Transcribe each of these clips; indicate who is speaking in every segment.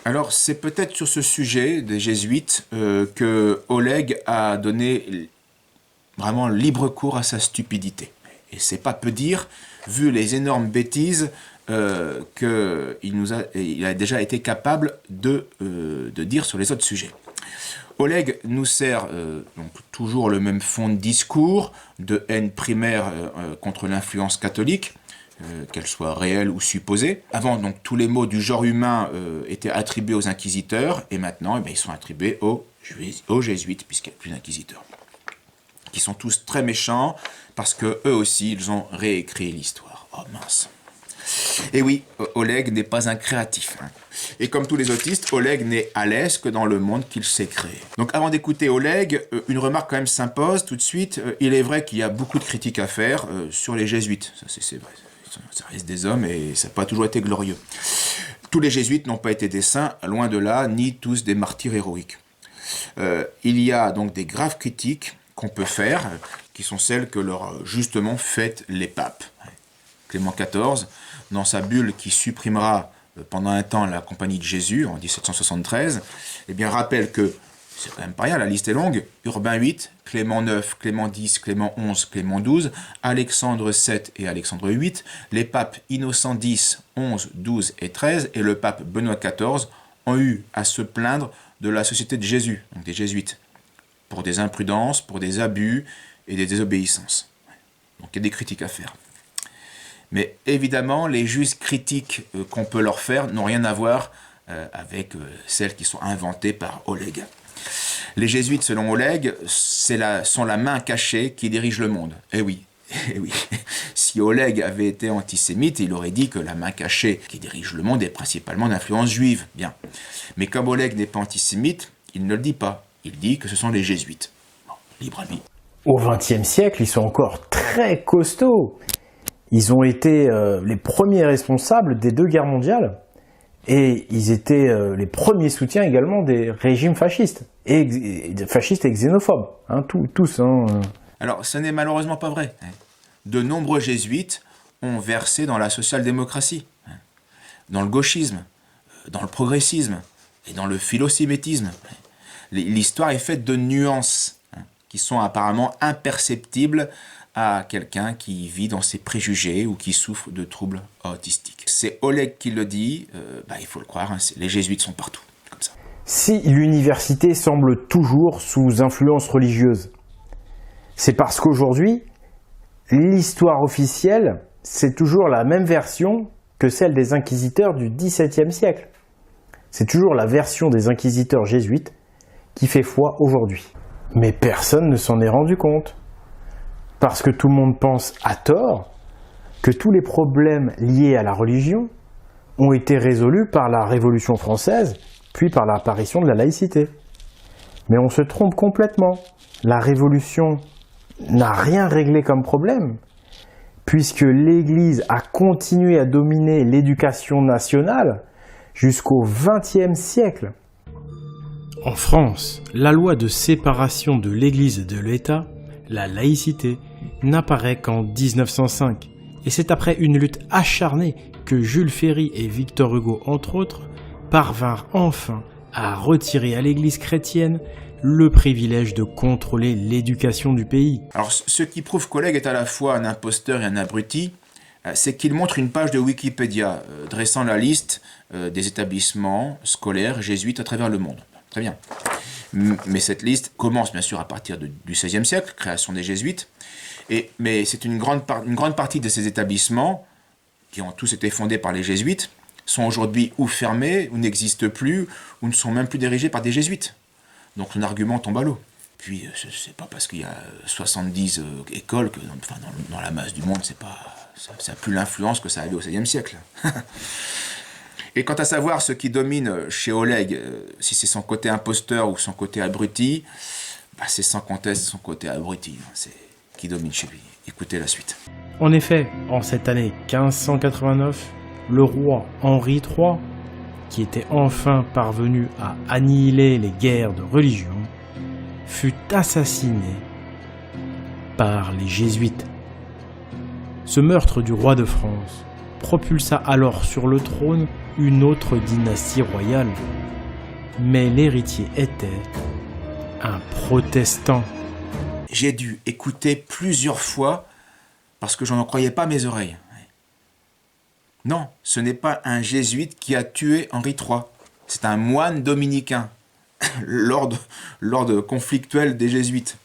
Speaker 1: Alors, c'est peut-être sur ce sujet des jésuites que Oleg a donné vraiment libre cours à sa stupidité. Et c'est pas peu dire, vu les énormes bêtises qu'il a déjà été capable de dire sur les autres sujets. Oleg nous sert donc toujours le même fond de discours, de haine primaire contre l'influence catholique, qu'elle soit réelle ou supposée. Avant, donc, tous les maux du genre humain étaient attribués aux inquisiteurs, et maintenant, ils sont attribués aux jésuites, puisqu'il n'y a plus d'inquisiteurs, qui sont tous très méchants, parce que eux aussi, ils ont réécrit l'histoire. Oh mince. Et oui, Oleg n'est pas un créatif. Et comme tous les autistes, Oleg n'est à l'aise que dans le monde qu'il s'est créé. Donc avant d'écouter Oleg, une remarque quand même s'impose tout de suite. Il est vrai qu'il y a beaucoup de critiques à faire sur les jésuites. C'est vrai. Ça reste des hommes et ça n'a pas toujours été glorieux. Tous les jésuites n'ont pas été des saints, loin de là, ni tous des martyrs héroïques. Il y a donc des graves critiques qu'on peut faire, qui sont celles que leur justement fait les papes. Clément XIV, dans sa bulle qui supprimera pendant un temps la Compagnie de Jésus en 1773, eh bien rappelle que, c'est quand même pas rien, la liste est longue, Urbain VIII, Clément IX, Clément X, Clément XI, Clément XII, Alexandre VII et Alexandre VIII, les papes Innocent X, XI, XII et XIII et le pape Benoît XIV ont eu à se plaindre de la Société de Jésus, donc des jésuites, pour des imprudences, pour des abus et des désobéissances. Donc il y a des critiques à faire. Mais évidemment, les justes critiques qu'on peut leur faire n'ont rien à voir avec celles qui sont inventées par Oleg. Les jésuites, selon Oleg, sont la main cachée qui dirige le monde. Eh oui. Si Oleg avait été antisémite, il aurait dit que la main cachée qui dirige le monde est principalement d'influence juive. Bien. Mais comme Oleg n'est pas antisémite, il ne le dit pas. Il dit que ce sont les jésuites. Bon, libre à lui.
Speaker 2: Au XXe siècle, ils sont encore très costauds. Ils ont été les premiers responsables des 2 guerres mondiales et ils étaient les premiers soutiens également des régimes fascistes et xénophobes, tous.
Speaker 1: Alors, ce n'est malheureusement pas vrai. De nombreux jésuites ont versé dans la social-démocratie, dans le gauchisme, dans le progressisme et dans le philosémitisme. L'histoire est faite de nuances qui sont apparemment imperceptibles à quelqu'un qui vit dans ses préjugés ou qui souffre de troubles autistiques. C'est Oleg qui le dit, il faut le croire, les jésuites sont partout, comme ça.
Speaker 2: Si l'université semble toujours sous influence religieuse, c'est parce qu'aujourd'hui, l'histoire officielle, c'est toujours la même version que celle des inquisiteurs du XVIIe siècle. C'est toujours la version des inquisiteurs jésuites qui fait foi aujourd'hui. Mais personne ne s'en est rendu compte. Parce que tout le monde pense à tort que tous les problèmes liés à la religion ont été résolus par la Révolution française, puis par l'apparition de la laïcité. Mais on se trompe complètement. La Révolution n'a rien réglé comme problème, puisque l'Église a continué à dominer l'éducation nationale jusqu'au XXe siècle.
Speaker 3: En France, la loi de séparation de l'Église et de l'État, la laïcité, n'apparaît qu'en 1905. Et c'est après une lutte acharnée que Jules Ferry et Victor Hugo, entre autres, parvinrent enfin à retirer à l'Église chrétienne le privilège de contrôler l'éducation du pays.
Speaker 1: Alors, ce qui prouve qu'Oleg est à la fois un imposteur et un abruti, c'est qu'il montre une page de Wikipédia dressant la liste des établissements scolaires jésuites à travers le monde. Très bien. Mais cette liste commence bien sûr à partir du XVIe siècle, création des jésuites, mais c'est une grande partie de ces établissements, qui ont tous été fondés par les jésuites, sont aujourd'hui ou fermés, ou n'existent plus, ou ne sont même plus dirigés par des jésuites. Donc son argument tombe à l'eau. Puis c'est pas parce qu'il y a 70 écoles que dans la masse du monde, ça n'a plus l'influence que ça avait au XVIe siècle. Et quant à savoir ce qui domine chez Oleg, si c'est son côté imposteur ou son côté abruti, c'est sans conteste son côté abruti, c'est qui domine chez lui. Écoutez la suite.
Speaker 3: En effet, en cette année 1589, le roi Henri III, qui était enfin parvenu à annihiler les guerres de religion, fut assassiné par les jésuites. Ce meurtre du roi de France propulsa alors sur le trône une autre dynastie royale. Mais l'héritier était un protestant.
Speaker 1: J'ai dû écouter plusieurs fois parce que je n'en croyais pas mes oreilles. Non, ce n'est pas un jésuite qui a tué Henri III. C'est un moine dominicain, l'ordre conflictuel des jésuites.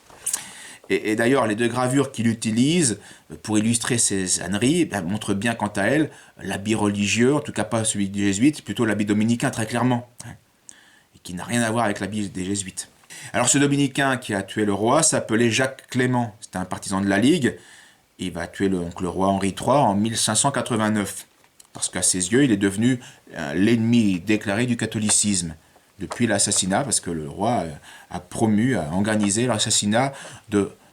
Speaker 1: Et d'ailleurs, les deux gravures qu'il utilise pour illustrer ces âneries montrent bien, quant à elles, l'habit religieux, en tout cas pas celui des jésuites, plutôt l'habit dominicain, très clairement, et qui n'a rien à voir avec l'habit des jésuites. Alors ce dominicain qui a tué le roi s'appelait Jacques Clément, c'était un partisan de la Ligue. Il va tuer le roi Henri III en 1589, parce qu'à ses yeux, il est devenu l'ennemi déclaré du catholicisme depuis l'assassinat, parce que le roi a organisé l'assassinat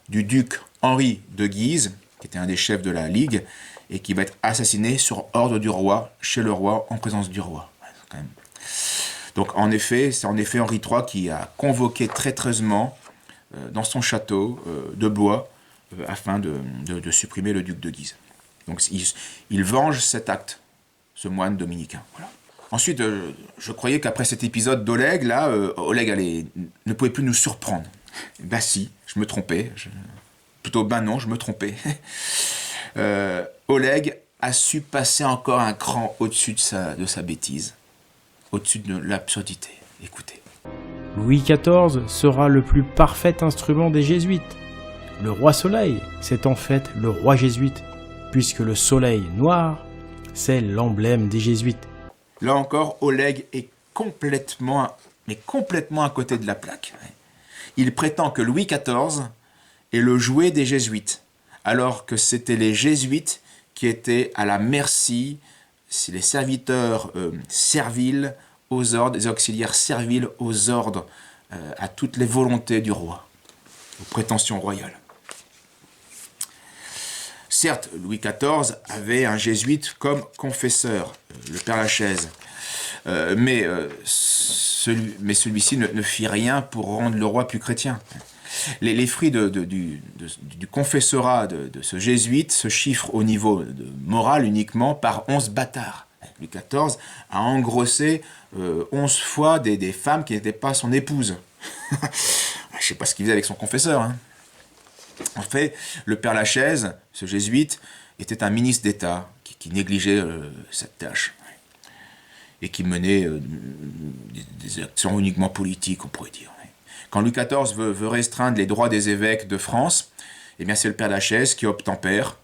Speaker 1: du duc Henri de Guise, qui était un des chefs de la Ligue, et qui va être assassiné sur ordre du roi, chez le roi, en présence du roi. Donc c'est en effet Henri III qui a convoqué traîtreusement dans son château de Blois afin de supprimer le duc de Guise. Donc il venge cet acte, ce moine dominicain. Voilà. Ensuite, je croyais qu'après cet épisode d'Oleg, Oleg ne pouvait plus nous surprendre. Ben si, je me trompais. Non, je me trompais. Oleg a su passer encore un cran au-dessus de sa bêtise, au-dessus de l'absurdité. Écoutez.
Speaker 3: Louis XIV sera le plus parfait instrument des jésuites. Le roi soleil, c'est en fait le roi jésuite, puisque le soleil noir, c'est l'emblème des jésuites.
Speaker 1: Là encore, Oleg est complètement à côté de la plaque. Il prétend que Louis XIV est le jouet des jésuites, alors que c'était les jésuites qui étaient à la merci, les serviteurs serviles aux ordres, les auxiliaires serviles aux ordres, à toutes les volontés du roi, aux prétentions royales. Certes, Louis XIV avait un jésuite comme confesseur, le Père Lachaise, mais celui-ci ne fit rien pour rendre le roi plus chrétien. Les fruits du confessorat de ce jésuite se chiffrent au niveau moral uniquement par 11 bâtards. Louis XIV a engrossé 11 fois des femmes qui n'étaient pas son épouse. Je ne sais pas ce qu'il faisait avec son confesseur, hein. En fait, le Père Lachaise, ce jésuite, était un ministre d'État qui négligeait cette tâche et qui menait des actions uniquement politiques, on pourrait dire. Quand Louis XIV veut restreindre les droits des évêques de France, eh bien c'est le Père Lachaise qui obtempère.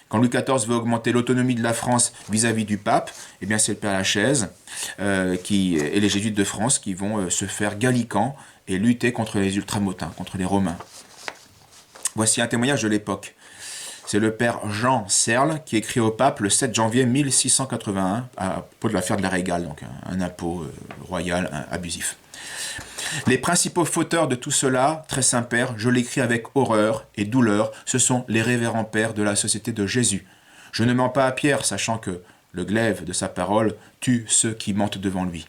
Speaker 1: Quand Louis XIV veut augmenter l'autonomie de la France vis-à-vis du pape, eh bien c'est le Père Lachaise et les jésuites de France qui vont se faire gallicans et lutter contre les ultramontains, contre les Romains. Voici un témoignage de l'époque. C'est le père Jean Serle qui écrit au pape le 7 janvier 1681 à propos de l'affaire de la Régale, donc un impôt royal abusif. Les principaux fauteurs de tout cela, très saint-père, je l'écris avec horreur et douleur, ce sont les révérends pères de la société de Jésus. Je ne mens pas à Pierre, sachant que le glaive de sa parole tue ceux qui mentent devant lui.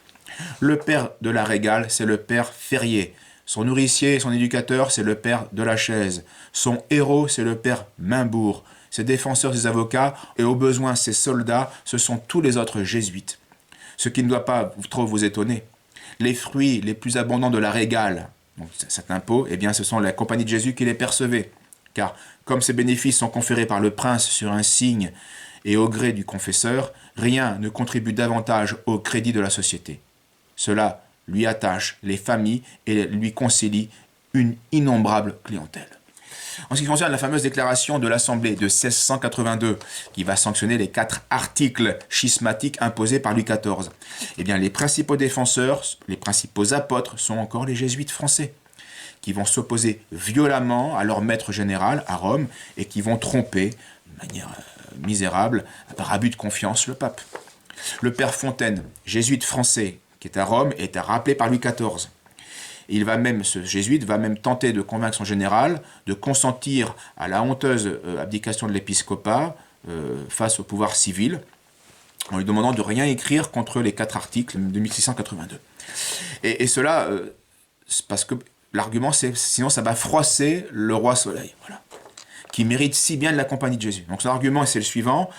Speaker 1: Le père de la Régale, c'est le père Ferrier. Son nourricier et son éducateur, c'est le père de la Chaise. Son héros, c'est le père Maimbourg. Ses défenseurs, ses avocats, et au besoin ses soldats, ce sont tous les autres jésuites. Ce qui ne doit pas trop vous étonner. Les fruits les plus abondants de la Régale, donc cet impôt, eh bien, ce sont la Compagnie de Jésus qui les percevait. Car comme ces bénéfices sont conférés par le prince sur un signe et au gré du confesseur, rien ne contribue davantage au crédit de la société. Cela lui attache les familles et lui concilie une innombrable clientèle. En ce qui concerne la fameuse déclaration de l'Assemblée de 1682, qui va sanctionner les 4 articles schismatiques imposés par Louis XIV, eh bien, les principaux défenseurs, les principaux apôtres sont encore les jésuites français, qui vont s'opposer violemment à leur maître général à Rome et qui vont tromper de manière misérable, par abus de confiance, le pape. Le père Fontaine, jésuite français, qui est à Rome, est rappelé par Louis XIV. Ce jésuite va même tenter de convaincre son général de consentir à la honteuse abdication de l'épiscopat face au pouvoir civil, en lui demandant de rien écrire contre les 4 articles de 1682. Et cela, parce que l'argument, c'est sinon ça va froisser le roi Soleil. Voilà. qui mérite si bien de la Compagnie de Jésus. Donc son argument, c'est le suivant.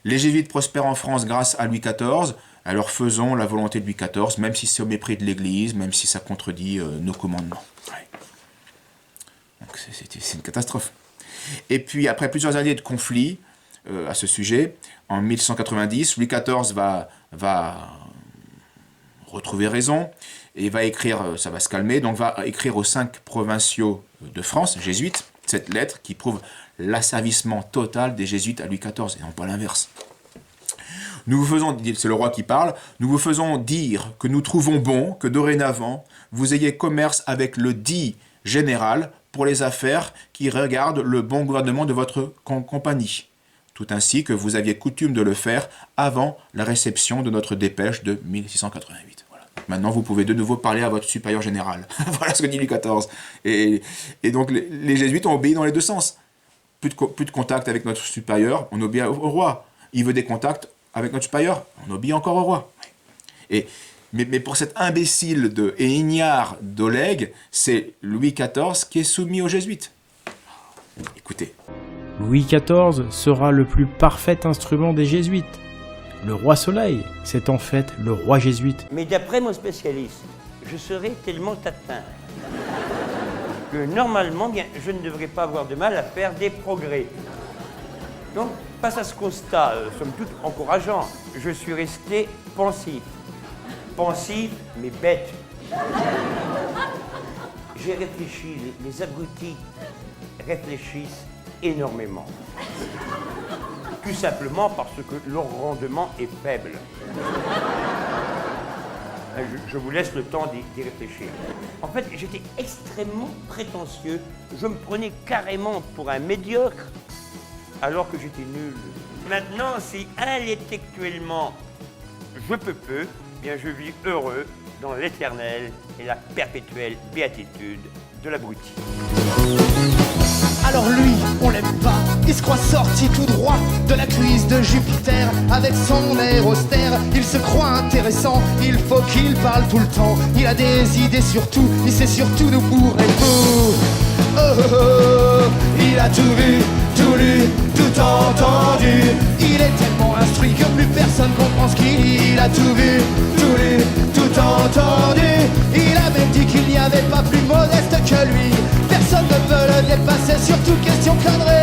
Speaker 1: Les jésuites prospèrent en France grâce à Louis XIV, alors faisons la volonté de Louis XIV, même si c'est au mépris de l'Église, même si ça contredit nos commandements. Ouais. Donc c'est une catastrophe. Et puis, après plusieurs années de conflits à ce sujet, en 1190, Louis XIV va retrouver raison et va écrire, ça va se calmer, donc va écrire aux 5 provinciaux de France, jésuites, cette lettre qui prouve l'asservissement total des jésuites à Louis XIV, et non pas l'inverse. Nous vous faisons, c'est le roi qui parle, nous vous faisons dire que nous trouvons bon que dorénavant, vous ayez commerce avec le dit général pour les affaires qui regardent le bon gouvernement de votre compagnie, tout ainsi que vous aviez coutume de le faire avant la réception de notre dépêche de 1688. Voilà. Maintenant, vous pouvez de nouveau parler à votre supérieur général. Voilà ce que dit Louis XIV. Et donc, les jésuites ont obéi dans les deux sens. Plus de contact avec notre supérieur, on obéit au roi. Il veut des contacts avec notre supérieur, on obéit encore au roi. Mais pour cet imbécile et ignare d'Oleg, c'est Louis XIV qui est soumis aux jésuites. Écoutez.
Speaker 3: Louis XIV sera le plus parfait instrument des jésuites. Le roi Soleil, c'est en fait le roi jésuite.
Speaker 4: Mais d'après mon spécialiste, je serai tellement atteint que normalement, bien, je ne devrais pas avoir de mal à faire des progrès. Donc, face à ce constat, somme toute encourageant, je suis resté pensif. Pensif, mais bête. J'ai réfléchi, les abrutis réfléchissent énormément. Tout simplement parce que leur rendement est faible. Je vous laisse le temps d'y réfléchir. En fait, j'étais extrêmement prétentieux. Je me prenais carrément pour un médiocre, alors que j'étais nul. Maintenant, si intellectuellement je peux peu, bien je vis heureux dans l'éternelle et la perpétuelle béatitude de l'abruti.
Speaker 5: Alors lui, on l'aime pas, il se croit sorti tout droit de la cuisse de Jupiter. Avec son air austère, il se croit intéressant, il faut qu'il parle tout le temps. Il a des idées sur tout, il sait surtout nous bourrer beau. Oh, oh, oh, il a tout vu, tout lu, tout entendu. Il est tellement instruit que plus personne comprend ce qu'il dit. Il a tout vu, tout lu, tout entendu. Il a même dit qu'il n'y avait pas plus modeste que lui. Personne ne peut le dépasser sur toute question connerie.